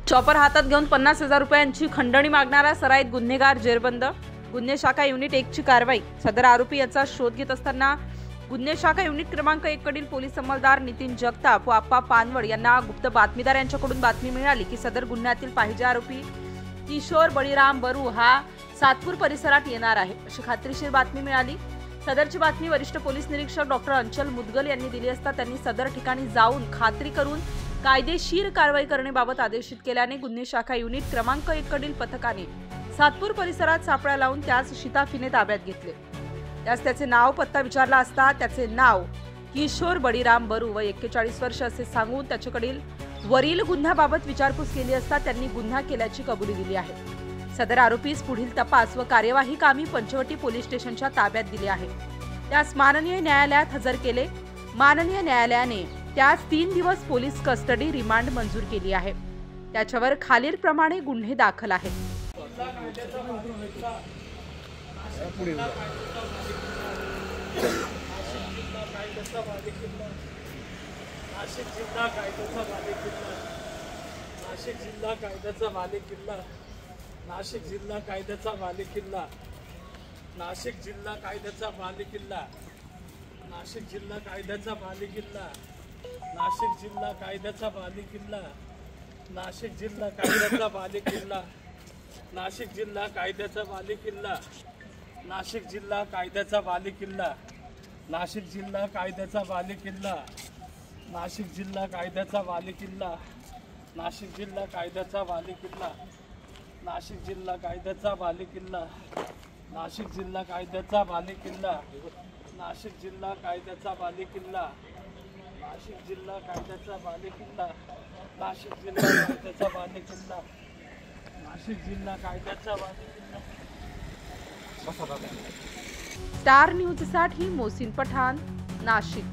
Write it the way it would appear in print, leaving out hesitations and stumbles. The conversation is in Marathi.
चॉपर हातात घेऊन 50,000 रुपयांची खंडणी मागणारा सराईत गुन्हेगार जेरबंद। गुन्हे शाखा युनिट 1 ची कारवाई। सदर आरोपी याचा शोध घेत असताना गुन्हे शाखा युनिट क्रमांक 1 कडील पोलीस अंमलदार नितीन जगताप व आप्पा पानवड यांना गुप्त बातमीदार यांच्याकडून बातमी मिळाली की सदर गुन्ह्यातील पाहिजे आरोपी किशोर बळीराम बरू हा सातपूर परिसरात येणार आहे अशी खात्रीशीर बातमी मिळाली। सदरची बातमी वरिष्ठ पोलीस निरीक्षक डॉक्टर अंचल मुदगल यांनी दिली असता त्यांनी सदर ठिकाणी जाऊन खात्री करून कायदेशीर कारवाई करण्याबाबत आदेशित केल्याने गुन्हे शाखा युनिट क्रमांक 1 कडील पथकाने सातपूर परिसरात सापळा लावून त्यास शिताफीने ताब्यात घेतले। त्यास त्याचे नाव पत्ता विचारला असता त्याचे नाव किशोर बळीराम बरू व 41 वर्ष असे सांगून त्याच्याकडील वरील गुन्ह्याबाबत विचारपूस केली असता त्यांनी गुन्हा केल्याची कबुली दिली आहे। सदर आरोपीस पुढील तपास व कार्यवाही कामी पंचवटी पोलीस स्टेशनच्या ताब्यात दिले आहे। त्यास माननीय न्यायालयात हजर केले। माननीय न्यायालयाने त्यास 3 दिवस पोलीस कस्टडी रिमांड मंजूर केली आहे। त्याच्यावर खालील प्रमाणे गुन्हे दाखल आहेत। नाशिक जिल्हा कायद्याचा बालेकिल्ला, नाशिक जिल्हा कायद्याचा बालेकिल्ला, नाशिक जिल्हा कायद्याचा बालेकिल्ला, नाशिक जिल्हा कायद्याचा बालेकिल्ला, नाशिक जिल्हा कायद्याचा बालेकिल्ला, नाशिक जिल्हा कायद्याचा बालेकिल्ला, नाशिक जिल्हा कायद्याचा बालेकिल्ला, नाशिक जिल्हा कायद्याचा बालेकिल्ला, नाशिक जिल्हा कायद्याचा बालेकिल्ला, नाशिक जिल्हा कायद्याचा बालेकिल्ला, नाशिक जिल्हा कायद्याचा बालेकिल्ला, नाशिक जिल्हा कायद्याचा बालेकिल्ला, नाशिक जिल्हा कायद्याचा बालेकिल्ला, नाशिक जिल्हा कायद्याचा बालेकिल्ला, नाशिक जिल्हा कायद्याचा बालेकिल्ला, नाशिक जिल्हा कायद्याचा बालेकिल्ला, नाशिक जिल्हा कायद्याचा बालेकिल्ला, नाशिक जिल्हा कायद्याचा बालेकिल्ला। स्टार न्यूज साठी मोहसिन पठाण, नाशिक।